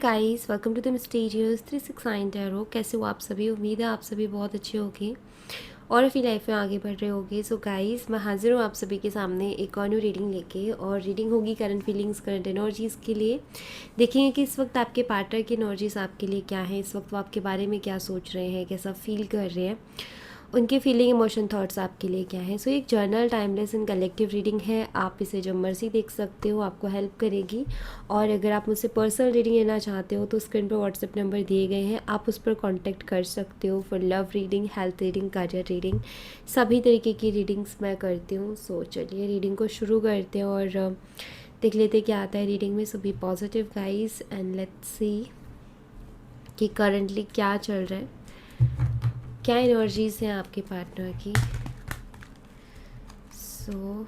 Guys, welcome to the mysterious 369 tarot. कैसे हो आप सभी? उम्मीद है आप सभी बहुत अच्छे होंगे और अपनी लाइफ में आगे बढ़ रहे होंगे। सो गाइस, मैं हाजिर हूँ आप सभी के सामने एक और न्यू रीडिंग लेके, और रीडिंग होगी करंट फीलिंग्स, करंट एनर्जीज़ के लिए। देखेंगे कि इस वक्त आपके पार्टनर की एनर्जीज आपके लिए क्या है, इस वक्त वो आपके बारे में क्या सोच रहे हैं, कैसा फील कर रहे हैं, उनके फीलिंग, इमोशन, थॉट्स आपके लिए क्या है। सो एक journal, timeless and collective reading है। आप इसे जब मर्जी देख सकते हो, आपको हेल्प करेगी। और अगर आप मुझसे पर्सनल रीडिंग लेना चाहते हो तो स्क्रीन पर व्हाट्सएप नंबर दिए गए हैं, आप उस पर कांटेक्ट कर सकते हो for love reading, health reading, career reading. सभी तरीके की रीडिंग्स मैं करती हूँ। सो चलिए रीडिंग को शुरू करते हैं और देख लेते हैं क्या आता है रीडिंग में। So be positive guys and let's see कि करंटली क्या चल रहा है, क्या एनर्जीज हैं आपके पार्टनर की। सो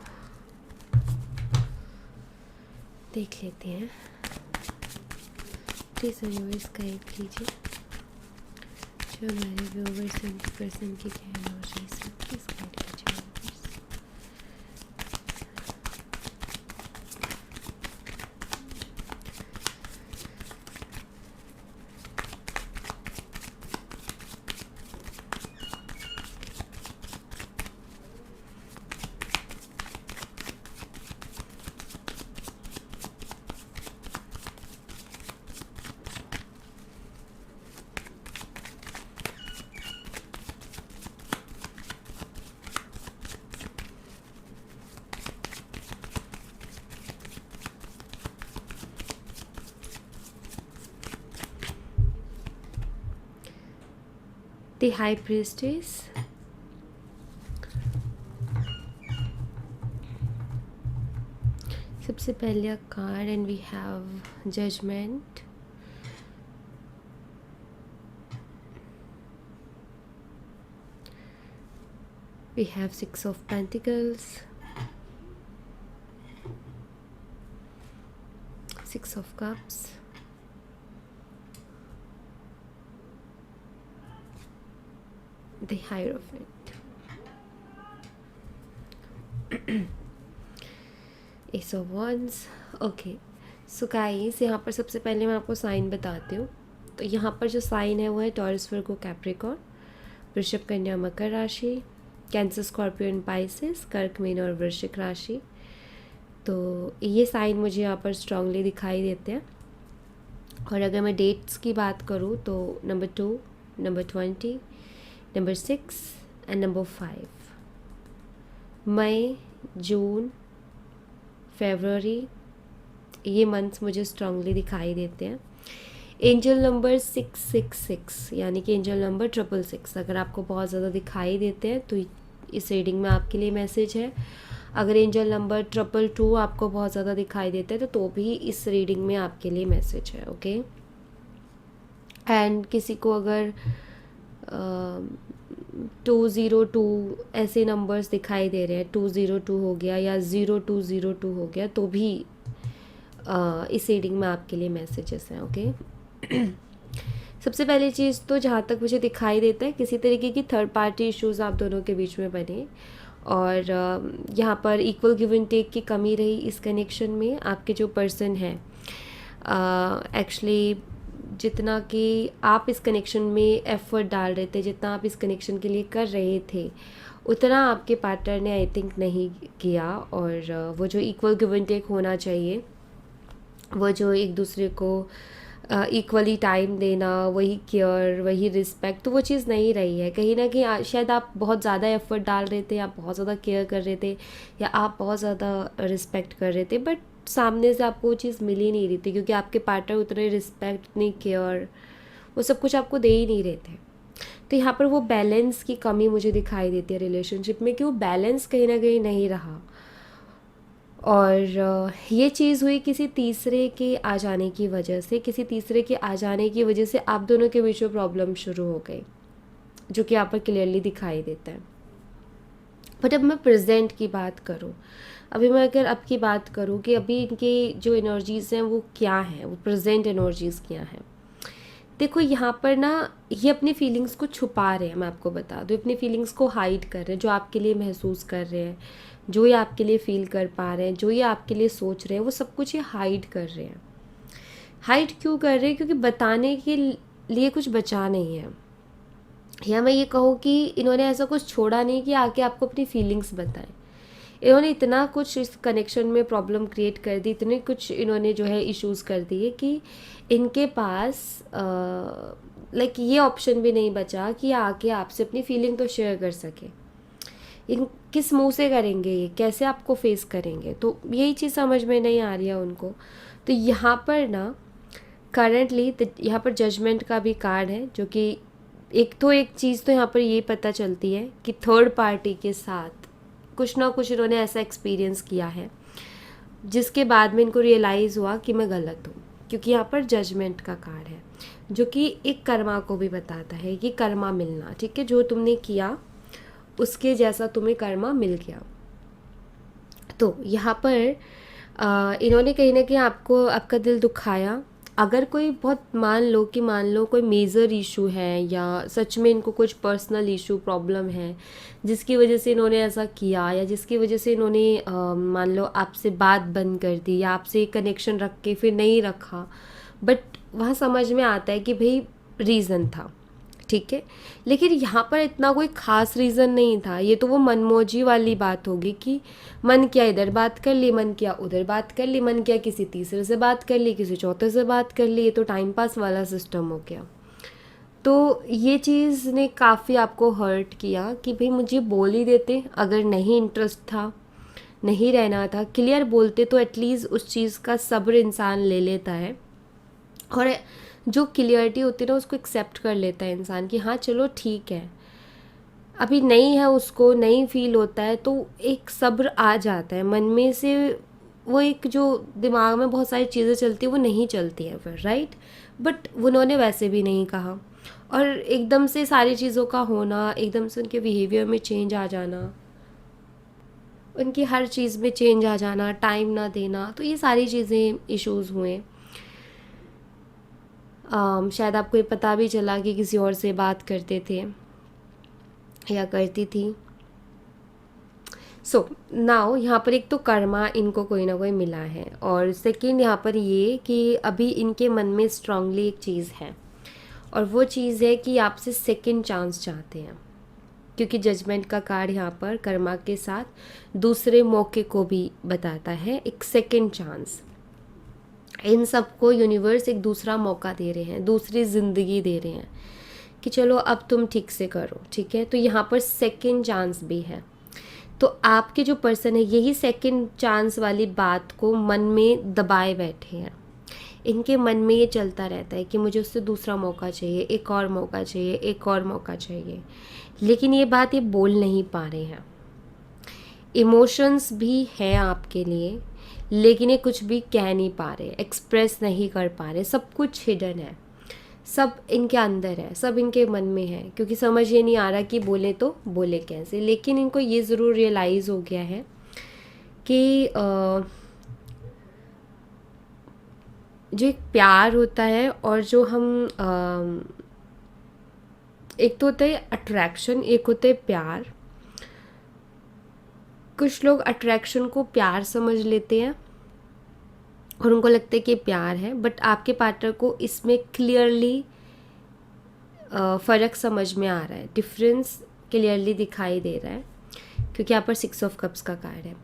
देख लेते हैं। प्लीज़ व्यूवर्स गाइड कीजिए जो हमारे व्यूवर्स 20% की क्या एनर्जीज हैं, प्लीज़ गाइड कीजिए व्यूवर्स। The High Priestess, सबसे पहले card and we have judgement, we have 6 of Pentacles, 6 of Cups, the Hierophant, Ace of Wands। Okay so guys, यहाँ पर सबसे पहले मैं आपको साइन बताती हूँ। तो यहाँ पर जो साइन है वो है टॉरस, वर्गो, कैप्रिकॉर्न, वृषभ, कन्या, मकर राशि, कैंसर, स्कॉर्पियो, पाइसेस, कर्क, मीन और वृश्चिक राशि। तो ये साइन मुझे यहाँ पर स्ट्रांगली दिखाई देते हैं। और अगर मैं डेट्स की बात करूँ तो number 2, number 20, number 6 and number 5। मई, जून, फरवरी, ये मंथ्स मुझे स्ट्रांगली दिखाई देते हैं। एंजल नंबर 666 यानी कि एंजल नंबर 666 अगर आपको बहुत ज़्यादा दिखाई देते हैं तो इस रीडिंग में आपके लिए मैसेज है। अगर एंजल नंबर 222 आपको बहुत ज़्यादा दिखाई देते हैं तो भी इस रीडिंग में आपके लिए मैसेज है। ओके एंड किसी को अगर 202 ऐसे नंबर्स दिखाई दे रहे हैं, 202 हो गया या 0202 हो गया, तो भी इस रीडिंग में आपके लिए मैसेजेस हैं। ओके सबसे पहली चीज़ तो जहाँ तक मुझे दिखाई देता है, किसी तरीके की थर्ड पार्टी इश्यूज़ आप दोनों के बीच में बने और यहाँ पर इक्वल गिव एंड टेक की कमी रही इस कनेक्शन में। आपके जो पर्सन है एक्चुअली जितना कि आप इस कनेक्शन में एफर्ट डाल रहे थे, जितना आप इस कनेक्शन के लिए कर रहे थे, उतना आपके पार्टनर ने आई थिंक नहीं किया। और वो जो इक्वल गिव एंड टेक होना चाहिए, वो जो एक दूसरे को इक्वली टाइम देना, वही केयर, वही रिस्पेक्ट, तो वो चीज़ नहीं रही है। कहीं ना कहीं शायद आप बहुत ज़्यादा एफर्ट डाल रहे थे, आप बहुत ज़्यादा केयर कर रहे थे या आप बहुत ज़्यादा रिस्पेक्ट कर रहे थे, बट सामने से आपको वो चीज़ मिल ही नहीं रही थी क्योंकि आपके पार्टनर उतने रिस्पेक्ट, नहीं केयर, वो सब कुछ आपको दे ही नहीं रहे थे। तो यहाँ पर वो बैलेंस की कमी मुझे दिखाई देती है रिलेशनशिप में, कि वो बैलेंस कहीं ना कहीं नहीं रहा। और ये चीज़ हुई किसी तीसरे के आ जाने की वजह से, किसी तीसरे के आ जाने की वजह से आप दोनों के बीच में प्रॉब्लम शुरू हो गई, जो कि यहाँ पर क्लियरली दिखाई देता है। बट अब मैं प्रेजेंट की बात करूँ, अभी मैं अगर अब की बात करूँ कि अभी इनकी जो एनर्जीज़ हैं वो क्या हैं, वो प्रेजेंट एनर्जीज़ क्या हैं। देखो यहाँ पर ना ये अपनी फीलिंग्स को छुपा रहे हैं, मैं आपको बता दूँ, अपनी फीलिंग्स को हाइड कर रहे हैं, जो आपके लिए महसूस कर रहे हैं, जो ये आपके लिए फील कर पा रहे हैं, जो ये आपके लिए सोच रहे हैं, वो सब कुछ ये हाइड कर रहे हैं। हाइड क्यों कर रहे हैं? क्योंकि बताने के लिए कुछ बचा नहीं है, या मैं ये कहूँ कि इन्होंने ऐसा कुछ छोड़ा नहीं कि आके आपको अपनी फीलिंग्स बताएं। इन्होंने इतना कुछ इस कनेक्शन में प्रॉब्लम क्रिएट कर दी, इतने कुछ इन्होंने जो है इश्यूज़ कर दिए कि इनके पास लाइक ये ऑप्शन भी नहीं बचा कि आके आपसे अपनी फीलिंग तो शेयर कर सके। इन किस मुंह से करेंगे, ये कैसे आपको फेस करेंगे? तो यही चीज़ समझ में नहीं आ रही है उनको। तो यहाँ पर ना करंटली यहाँ पर जजमेंट का भी कार्ड है, जो कि एक चीज़ तो यहाँ पर ये पता चलती है कि थर्ड पार्टी के साथ कुछ ना कुछ इन्होंने ऐसा एक्सपीरियंस किया है जिसके बाद में इनको रियलाइज़ हुआ कि मैं गलत हूँ, क्योंकि यहाँ पर जजमेंट का कार्ड है जो कि एक कर्मा को भी बताता है कि कर्मा मिलना, ठीक है, जो तुमने किया उसके जैसा तुम्हें कर्मा मिल गया। तो यहाँ पर इन्होंने कहीं ना कहीं आपको आपका दिल दुखाया। अगर कोई बहुत मान लो कोई मेजर इशू है या सच में इनको कुछ पर्सनल इशू प्रॉब्लम है जिसकी वजह से इन्होंने ऐसा किया, या जिसकी वजह से इन्होंने मान लो आपसे बात बंद कर दी या आपसे कनेक्शन रख के फिर नहीं रखा, बट वहाँ समझ में आता है कि भाई रीज़न था, ठीक है। लेकिन यहाँ पर इतना कोई ख़ास रीज़न नहीं था। ये तो वो मनमौजी वाली बात होगी कि मन किया इधर बात कर ली, मन किया उधर बात कर ली, मन किया किसी तीसरे से बात कर ली, किसी चौथे से बात कर ली। ये तो टाइम पास वाला सिस्टम हो गया। तो ये चीज़ ने काफ़ी आपको हर्ट किया कि भाई मुझे बोल ही देते, अगर नहीं इंटरेस्ट था, नहीं रहना था, क्लियर बोलते तो एटलीस्ट उस चीज़ का सब्र इंसान ले लेता है। और जो क्लियरिटी होती है ना उसको एक्सेप्ट कर लेता है इंसान कि हाँ चलो ठीक है, अभी नहीं है, उसको नहीं फील होता है, तो एक सब्र आ जाता है मन में से। वो एक जो दिमाग में बहुत सारी चीज़ें चलती है वो नहीं चलती है फिर, राइट। बट उन्होंने वैसे भी नहीं कहा, और एकदम से सारी चीज़ों का होना, एकदम से उनके बिहेवियर में चेंज आ जाना, उनकी हर चीज़ में चेंज आ जाना, टाइम ना देना, तो ये सारी चीज़ें इश्यूज़ हुए। शायद आपको ये पता भी चला कि किसी और से बात करते थे या करती थी। सो नाउ यहाँ पर एक तो कर्मा इनको कोई ना कोई मिला है, और सेकंड यहाँ पर ये कि अभी इनके मन में स्ट्रांगली एक चीज़ है, और वो चीज़ है कि आपसे सेकंड चांस चाहते हैं, क्योंकि जजमेंट का कार्ड यहाँ पर कर्मा के साथ दूसरे मौके को भी बताता है, एक सेकंड चांस। इन सबको यूनिवर्स एक दूसरा मौका दे रहे हैं, दूसरी ज़िंदगी दे रहे हैं कि चलो अब तुम ठीक से करो, ठीक है। तो यहाँ पर सेकंड चांस भी है। तो आपके जो पर्सन है यही सेकंड चांस वाली बात को मन में दबाए बैठे हैं। इनके मन में ये चलता रहता है कि मुझे उससे दूसरा मौका चाहिए, एक और मौका चाहिए, एक और मौका चाहिए, लेकिन ये बात ये बोल नहीं पा रहे हैं। इमोशंस भी हैं आपके लिए, लेकिन ये कुछ भी कह नहीं पा रहे, एक्सप्रेस नहीं कर पा रहे, सब कुछ हिडन है, सब इनके अंदर है, सब इनके मन में है, क्योंकि समझ ये नहीं आ रहा कि बोले तो बोले कैसे। लेकिन इनको ये ज़रूर रियलाइज़ हो गया है कि जो एक प्यार होता है और जो हम एक तो होता है अट्रैक्शन, एक होता है प्यार। कुछ लोग अट्रैक्शन को प्यार समझ लेते हैं और उनको लगता है कि प्यार है, बट आपके पार्टनर को इसमें क्लियरली फ़र्क समझ में आ रहा है, डिफरेंस क्लियरली दिखाई दे रहा है, क्योंकि यहाँ पर 6 ऑफ कप्स का कार्ड है।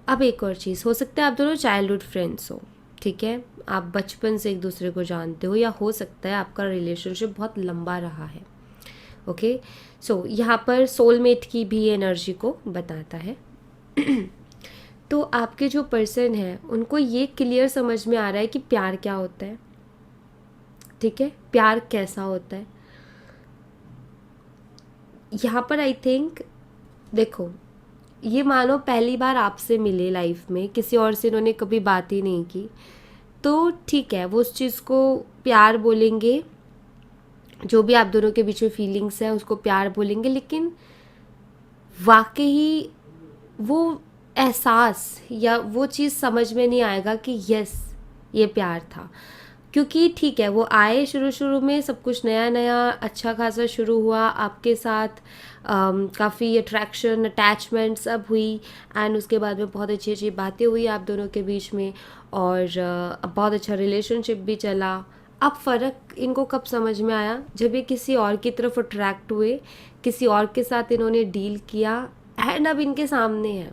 अब एक और चीज़, हो सकता है आप दोनों चाइल्डहुड फ्रेंड्स हो, ठीक है, आप बचपन से एक दूसरे को जानते हो, या हो सकता है आपका रिलेशनशिप बहुत लंबा रहा है। ओके, सो यहाँ पर सोलमेट की भी एनर्जी को बताता है। तो आपके जो पर्सन है उनको ये क्लियर समझ में आ रहा है कि प्यार क्या होता है, ठीक है, प्यार कैसा होता है। यहाँ पर आई थिंक देखो, ये मानो पहली बार आपसे मिले लाइफ में, किसी और से इन्होंने कभी बात ही नहीं की, तो ठीक है, वो उस चीज़ को प्यार बोलेंगे, जो भी आप दोनों के बीच में फीलिंग्स है उसको प्यार बोलेंगे, लेकिन वाकई वो एहसास या वो चीज़ समझ में नहीं आएगा कि यस ये प्यार था, क्योंकि ठीक है, वो आए शुरू शुरू में सब कुछ नया नया अच्छा खासा शुरू हुआ आपके साथ, काफ़ी अट्रैक्शन अटैचमेंट सब हुई, एंड उसके बाद में बहुत अच्छी अच्छी बातें हुई आप दोनों के बीच में, और बहुत अच्छा रिलेशनशिप भी चला। अब फ़र्क इनको कब समझ में आया, जब ये किसी और की तरफ अट्रैक्ट हुए, किसी और के साथ इन्होंने डील किया, एंड अब इनके सामने है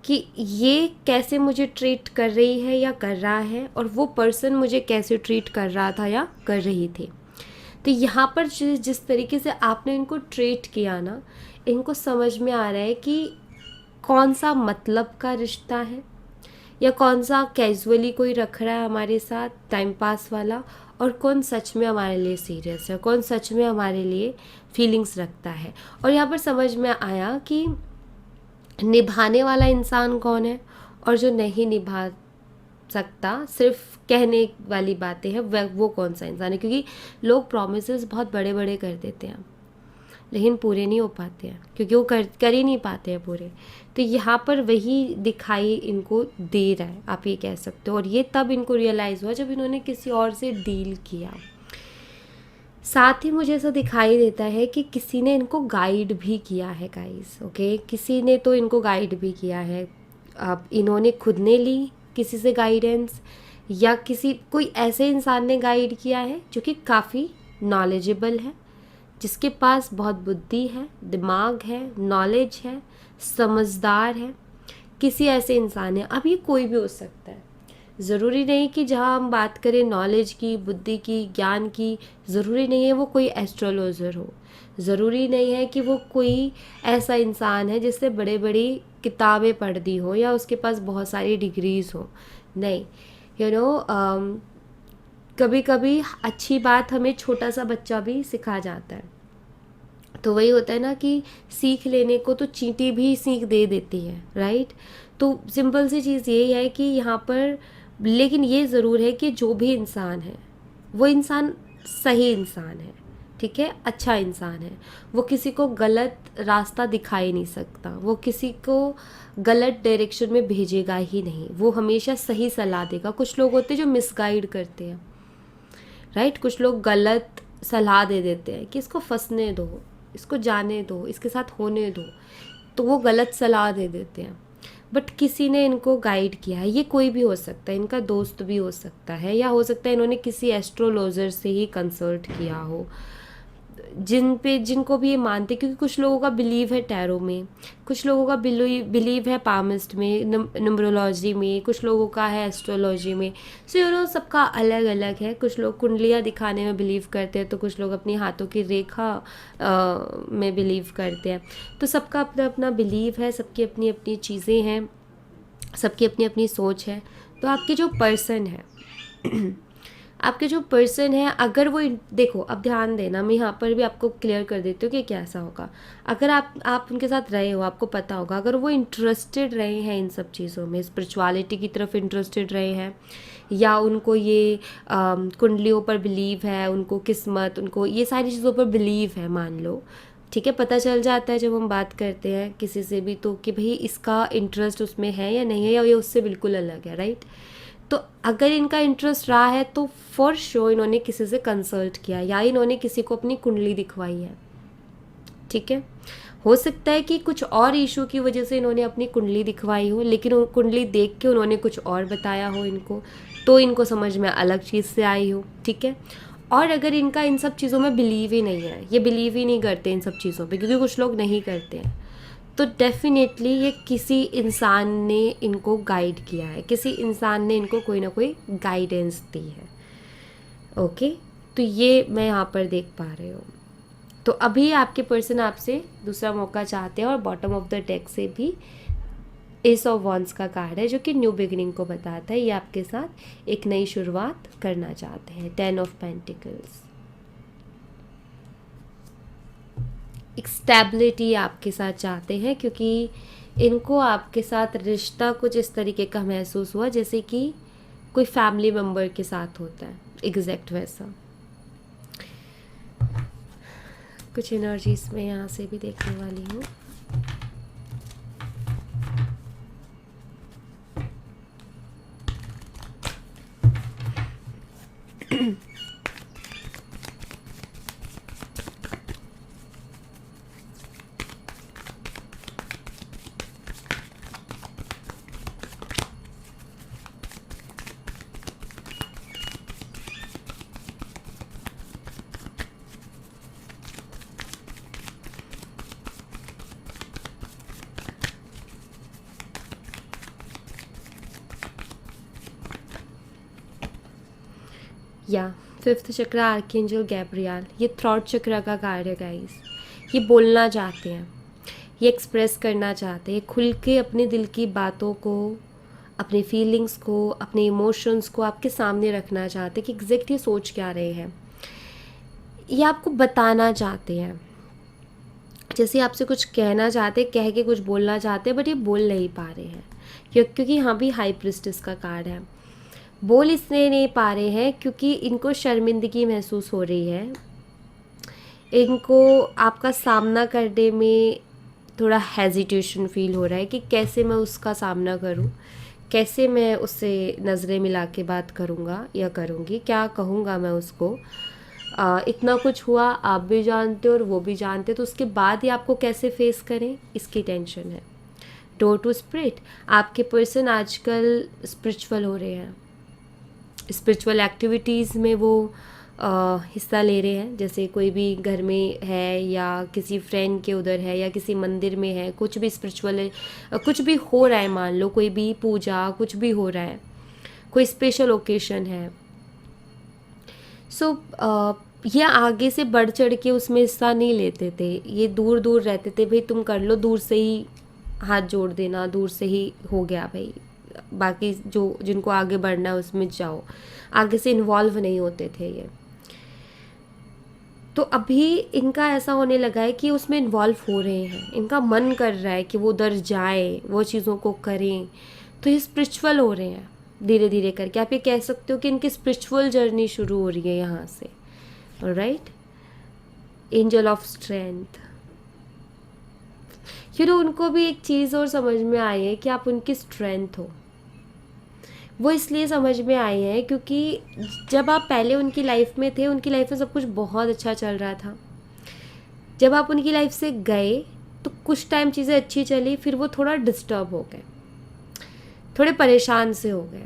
कि ये कैसे मुझे ट्रीट कर रही है या कर रहा है, और वो पर्सन मुझे कैसे ट्रीट कर रहा था या कर रही थी। तो यहाँ पर जिस तरीके से आपने इनको ट्रीट किया ना, इनको समझ में आ रहा है कि कौन सा मतलब का रिश्ता है, या कौन सा कैजुअली कोई रख रहा है हमारे साथ टाइम पास वाला, और कौन सच में हमारे लिए सीरियस है, कौन सच में हमारे लिए फीलिंग्स रखता है। और यहाँ पर समझ में आया कि निभाने वाला इंसान कौन है, और जो नहीं निभा सकता, सिर्फ कहने वाली बातें हैं, वो कौन सा इंसान है। क्योंकि लोग प्रॉमिसेस बहुत बड़े बड़े कर देते हैं, लेकिन पूरे नहीं हो पाते हैं, क्योंकि वो कर ही नहीं पाते हैं पूरे। तो यहाँ पर वही दिखाई इनको दे रहा है, आप ये कह सकते हो। और ये तब इनको रियलाइज़ हुआ जब इन्होंने किसी और से डील किया। साथ ही मुझे ऐसा दिखाई देता है कि किसी ने इनको गाइड भी किया है गाइस, ओके, किसी ने तो इनको गाइड भी किया है। अब इन्होंने खुद ने ली किसी से गाइडेंस, या कोई ऐसे इंसान ने गाइड किया है जो कि काफ़ी नॉलेजेबल है, जिसके पास बहुत बुद्धि है, दिमाग है, नॉलेज है, समझदार है। किसी ऐसे इंसान है, अब ये कोई भी हो सकता है। ज़रूरी नहीं कि जहाँ हम बात करें नॉलेज की, बुद्धि की, ज्ञान की, ज़रूरी नहीं है वो कोई एस्ट्रोलॉजर हो, ज़रूरी नहीं है कि वो कोई ऐसा इंसान है जिससे बड़े बड़ी किताबें पढ़ दी हो या उसके पास बहुत सारी डिग्रीज़ हो। नहीं, कभी कभी अच्छी बात हमें छोटा सा बच्चा भी सिखा जाता है। तो वही होता है ना कि सीख लेने को तो चींटी भी सीख दे देती है, राइट। तो सिंपल सी चीज़ यही है कि यहाँ पर, लेकिन ये ज़रूर है कि जो भी इंसान है वो इंसान सही इंसान है, ठीक है, अच्छा इंसान है। वो किसी को गलत रास्ता दिखा ही नहीं सकता, वो किसी को गलत डायरेक्शन में भेजेगा ही नहीं, वो हमेशा सही सलाह देगा। कुछ लोग होते हैं जो मिसगाइड करते हैं, राइट, कुछ लोग गलत सलाह दे देते हैं कि इसको फंसने दो, इसको जाने दो, इसके साथ होने दो, तो वो गलत सलाह दे देते हैं। बट किसी ने इनको गाइड किया है, ये कोई भी हो सकता है, इनका दोस्त भी हो सकता है, या हो सकता है इन्होंने किसी एस्ट्रोलॉजर से ही कंसल्ट किया हो, जिनको भी ये मानते, क्योंकि कुछ लोगों का बिलीव है टैरो में, कुछ लोगों का बिलीव है पामिस्ट में, न्यूमरोलॉजी में, कुछ लोगों का है एस्ट्रोलॉजी में। सो सबका अलग अलग है। कुछ लोग कुंडलियाँ दिखाने में बिलीव करते हैं, तो कुछ लोग अपनी हाथों की रेखा में बिलीव करते हैं। तो सबका अपना अपना बिलीव है, सबकी अपनी अपनी चीज़ें हैं, सबकी अपनी अपनी सोच है। तो आपके जो पर्सन है आपके जो पर्सन है, अगर वो, देखो अब ध्यान देना, मैं यहाँ पर भी आपको क्लियर कर देती हूँ कि कैसा होगा। अगर आप उनके साथ रहे हो, आपको पता होगा, अगर वो इंटरेस्टेड रहे हैं इन सब चीज़ों में, स्पिरिचुअलिटी की तरफ इंटरेस्टेड रहे हैं, या उनको ये कुंडलियों पर बिलीव है, उनको किस्मत, उनको ये सारी चीज़ों पर बिलीव है, मान लो, ठीक है, पता चल जाता है जब हम बात करते हैं किसी से भी, तो कि भाई इसका इंटरेस्ट उसमें है या नहीं है, या ये उससे बिल्कुल अलग है, राइट। तो अगर इनका इंटरेस्ट रहा है तो फॉर श्योर इन्होंने किसी से कंसल्ट किया, या इन्होंने किसी को अपनी कुंडली दिखवाई है, ठीक है। हो सकता है कि कुछ और इशू की वजह से इन्होंने अपनी कुंडली दिखवाई हो, लेकिन कुंडली देख के उन्होंने कुछ और बताया हो इनको, तो इनको समझ में अलग चीज़ से आई हो, ठीक है। और अगर इनका इन सब चीज़ों में बिलीव ही नहीं है, ये बिलीव ही नहीं करते इन सब चीज़ों पे, क्योंकि कुछ लोग नहीं करते हैं, तो डेफिनेटली ये किसी इंसान ने इनको गाइड किया है, किसी इंसान ने इनको कोई ना कोई गाइडेंस दी है, ओके। तो ये मैं यहाँ पर देख पा रही हूँ। तो अभी आपके पर्सन आपसे दूसरा मौका चाहते हैं, और बॉटम ऑफ द डेक से भी एस ऑफ वॉन्ड्स का कार्ड है, जो कि न्यू बिगिनिंग को बताता है। ये आपके साथ एक नई शुरुआत करना चाहते हैं। 10 ऑफ पेंटिकल्स, एक स्टेबिलिटी आपके साथ चाहते हैं, क्योंकि इनको आपके साथ रिश्ता कुछ इस तरीके का महसूस हुआ जैसे कि कोई फैमिली मेम्बर के साथ होता है, एग्जैक्ट वैसा। कुछ एनर्जीज में यहाँ से भी देखने वाली हूँ। या फिफ्थ चक्र आर्कएंजल गैब्रियल, ये थ्रॉट चक्र का कार्य है गाइस। ये बोलना चाहते हैं, ये एक्सप्रेस करना चाहते हैं, खुल के अपने दिल की बातों को, अपने फीलिंग्स को, अपने इमोशंस को आपके सामने रखना चाहते हैं कि एग्जैक्ट ये सोच क्या रहे हैं, ये आपको बताना चाहते हैं। जैसे आपसे कुछ कहना चाहते, कह के कुछ बोलना चाहते हैं, बट ये बोल नहीं पा रहे हैं क्योंकि यहाँ भी हाई प्रिस्टेस का कार्ड है। बोल इसलिए नहीं पा रहे हैं क्योंकि इनको शर्मिंदगी महसूस हो रही है, इनको आपका सामना करने में थोड़ा हेजिटेशन फील हो रहा है कि कैसे मैं उसका सामना करूं, कैसे मैं उससे नज़रें मिला के बात करूंगा या करूंगी, क्या कहूंगा मैं उसको। इतना कुछ हुआ, आप भी जानते हो और वो भी जानते, तो उसके बाद ही आपको कैसे फेस करें, इसकी टेंशन है। डोर टू स्पिरिट, आपके पर्सन आजकल स्पिरिचुअल हो रहे हैं, स्पिरिचुअल एक्टिविटीज़ में वो हिस्सा ले रहे हैं। जैसे कोई भी घर में है या किसी फ्रेंड के उधर है या किसी मंदिर में है, कुछ भी स्पिरिचुअल कुछ भी हो रहा है, मान लो कोई भी पूजा कुछ भी हो रहा है, कोई स्पेशल ओकेशन है। सो ये आगे से बढ़ चढ़ के उसमें हिस्सा नहीं लेते थे, ये दूर दूर रहते थे, भाई तुम कर लो, दूर से ही हाथ जोड़ देना, दूर से ही हो गया भाई, बाकी जो जिनको आगे बढ़ना है उसमें जाओ, आगे से इन्वॉल्व नहीं होते थे ये। तो अभी इनका ऐसा होने लगा है कि उसमें इन्वॉल्व हो रहे हैं, इनका मन कर रहा है कि वो उधर जाए, वो चीज़ों को करें, तो ये स्पिरिचुअल हो रहे हैं धीरे धीरे करके। आप ये कह सकते हो कि इनकी स्पिरिचुअल जर्नी शुरू हो रही है यहाँ से। ऑलराइट, एंजल ऑफ स्ट्रेंथ, उनको भी एक चीज़ और समझ में आई है कि आप उनकी स्ट्रेंथ हो। वो इसलिए समझ में आई है क्योंकि जब आप पहले उनकी लाइफ में थे, उनकी लाइफ में सब कुछ बहुत अच्छा चल रहा था। जब आप उनकी लाइफ से गए तो कुछ टाइम चीज़ें अच्छी चली, फिर वो थोड़ा डिस्टर्ब हो गए, थोड़े परेशान से हो गए।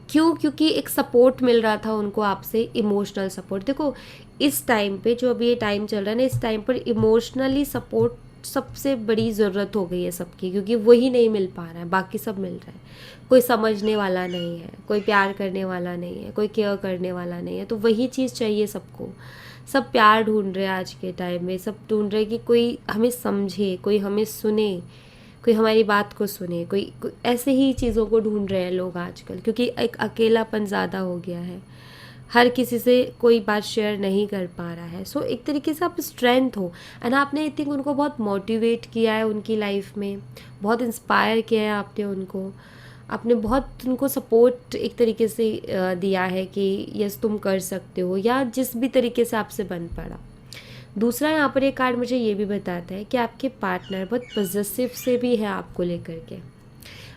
क्यों? क्योंकि एक सपोर्ट मिल रहा था उनको आपसे, इमोशनल सपोर्ट। देखो इस टाइम पे, जो अभी ये टाइम चल रहा है ना, इस टाइम पर इमोशनली सपोर्ट सबसे बड़ी ज़रूरत हो गई है सबकी, क्योंकि वही नहीं मिल पा रहा है, बाकी सब मिल रहा है। कोई समझने वाला नहीं है, कोई प्यार करने वाला नहीं है, कोई केयर करने वाला नहीं है, तो वही चीज़ चाहिए सबको। सब प्यार ढूंढ रहे हैं आज के टाइम में, सब ढूंढ रहे हैं कि कोई हमें समझे, कोई हमें सुने, कोई हमारी बात को सुने, कोई ऐसे ही चीज़ों को ढूंढ रहे हैं लोग आजकल, क्योंकि एक अकेलापन ज़्यादा हो गया है, हर किसी से कोई बात शेयर नहीं कर पा रहा है। सो एक तरीके से आप स्ट्रेंथ हो, एंड आपने आई थिंक उनको बहुत मोटिवेट किया है उनकी लाइफ में, बहुत इंस्पायर किया है आपने उनको, आपने बहुत उनको सपोर्ट एक तरीके से दिया है कि यस तुम कर सकते हो, या जिस भी तरीके से आपसे बन पड़ा। दूसरा यहाँ पर एक कार्ड मुझे ये भी बताता है कि आपके पार्टनर बहुत पॉजिटिव से भी है आपको लेकर के,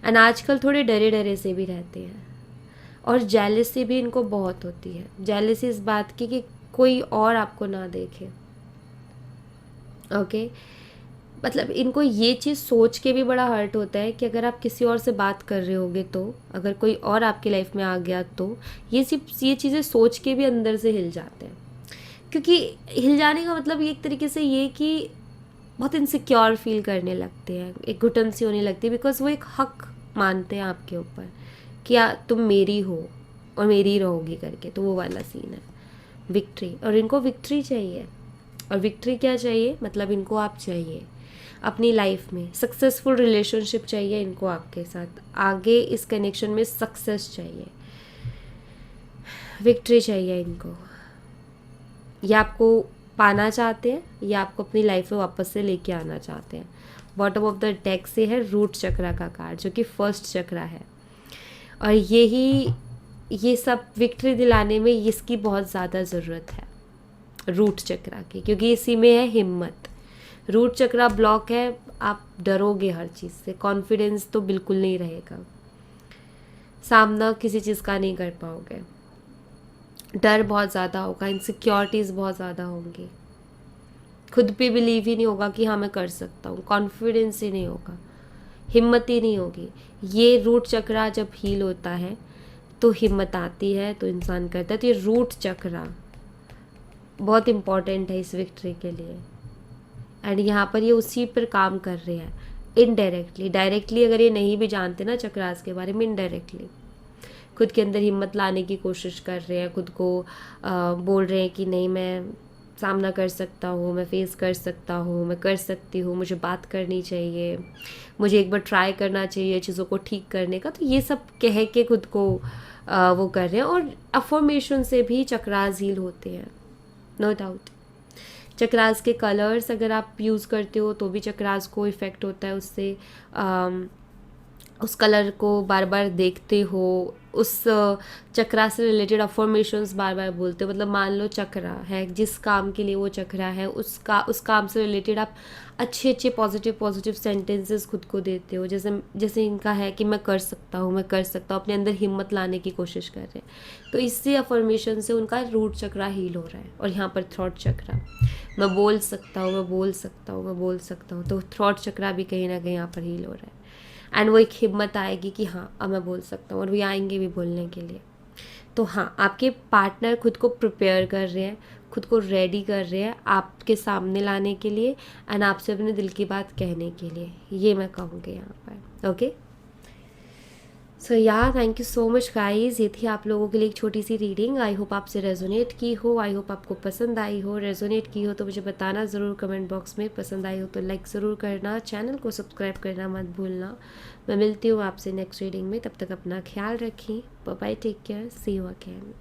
एंड आजकल थोड़े डरे डरे से भी रहते हैं, और जेलसी भी इनको बहुत होती है। जेलसी इस बात की कि कोई और आपको ना देखे। ओके, मतलब इनको ये चीज़ सोच के भी बड़ा हर्ट होता है कि अगर आप किसी और से बात कर रहे होगे, तो अगर कोई और आपकी लाइफ में आ गया तो ये चीज़ें सोच के भी अंदर से हिल जाते हैं। क्योंकि हिल जाने का मतलब ये एक तरीके से ये कि बहुत इनसिक्योर फील करने लगते हैं, एक घुटन सी होने लगती है, बिकॉज वो एक हक मानते हैं आपके ऊपर कि तुम मेरी हो और मेरी ही रहोगी करके। तो वो वाला सीन है विक्ट्री, और इनको विक्ट्री चाहिए। और विक्ट्री क्या चाहिए? मतलब इनको आप चाहिए अपनी लाइफ में, सक्सेसफुल रिलेशनशिप चाहिए इनको आपके साथ, आगे इस कनेक्शन में सक्सेस चाहिए, विक्ट्री चाहिए इनको। या आपको पाना चाहते हैं या आपको अपनी लाइफ में वापस से लेके आना चाहते हैं। बॉटम ऑफ द डेक से है रूट चक्रा का कार्ड, जो कि फर्स्ट चक्रा है, और ये सब विक्ट्री दिलाने में इसकी बहुत ज़्यादा ज़रूरत है रूट चक्रा की, क्योंकि इसी में है हिम्मत। रूट चक्रा ब्लॉक है, आप डरोगे हर चीज़ से, कॉन्फिडेंस तो बिल्कुल नहीं रहेगा, सामना किसी चीज़ का नहीं कर पाओगे, डर बहुत ज़्यादा होगा, इनसिक्योरिटीज़ बहुत ज़्यादा होंगी, खुद पे बिलीव ही नहीं होगा कि हाँ मैं कर सकता हूँ, कॉन्फिडेंस ही नहीं होगा, हिम्मत ही नहीं होगी। ये रूट चक्रा जब हील होता है तो हिम्मत आती है, तो इंसान करता है। तो ये रूट चक्रा बहुत इम्पॉर्टेंट है इस विक्ट्री के लिए, एंड यहाँ पर ये उसी पर काम कर रहे हैं इनडायरेक्टली। डायरेक्टली अगर ये नहीं भी जानते ना चक्रास के बारे में, इनडायरेक्टली खुद के अंदर हिम्मत लाने की कोशिश कर रहे हैं, खुद को बोल रहे हैं कि नहीं, मैं सामना कर सकता हूँ, मैं फेस कर सकता हूँ, मैं कर सकती हूँ, मुझे बात करनी चाहिए, मुझे एक बार ट्राई करना चाहिए चीज़ों को ठीक करने का। तो ये सब कह के खुद को वो कर रहे हैं। और अफर्मेशन से भी चक्रास हील होते हैं, नो डाउट। चक्रास के कलर्स अगर आप यूज़ करते हो तो भी चक्रास को इफ़ेक्ट होता है उससे। उस कलर को बार बार देखते हो, उस चक्रा से रिलेटेड अफर्मेशंस बार बार बोलते हो। मतलब मान लो चक्रा है, जिस काम के लिए वो चक्रा है उस काम से रिलेटेड आप अच्छे अच्छे पॉजिटिव सेंटेंसेस खुद को देते हो। जैसे इनका है कि मैं कर सकता हूँ, मैं कर सकता हूँ, अपने अंदर हिम्मत लाने की कोशिश कर रहे हैं। तो इससे अफर्मेशन से उनका रूट चक्रा हील हो रहा है। और यहाँ पर थ्रॉट चक्रा, मैं बोल सकता हूँ, मैं बोल सकता हूँ, मैं बोल सकता हूँ, तो थ्रॉट चक्रा भी कहीं ना कहीं यहाँ पर हील हो रहा है। एंड वो एक हिम्मत आएगी कि हाँ अब मैं बोल सकता हूँ, और वो आएंगे भी बोलने के लिए। तो हाँ, आपके पार्टनर खुद को प्रिपेयर कर रहे हैं, खुद को रेडी कर रहे हैं आपके सामने लाने के लिए एंड आपसे अपने दिल की बात कहने के लिए, ये मैं कहूँगी यहाँ पर। ओके, सो या thank you so much guys. ये थी आप लोगों के लिए एक छोटी सी रीडिंग। आई होप आपसे रेजोनेट की हो, आई होप आपको पसंद आई हो। रेजोनेट की हो तो मुझे बताना ज़रूर कमेंट बॉक्स में, पसंद आई हो तो लाइक ज़रूर करना, चैनल को सब्सक्राइब करना मत भूलना। मैं मिलती हूँ आपसे नेक्स्ट रीडिंग में, तब तक अपना ख्याल रखें। Bye bye, take care, see you again.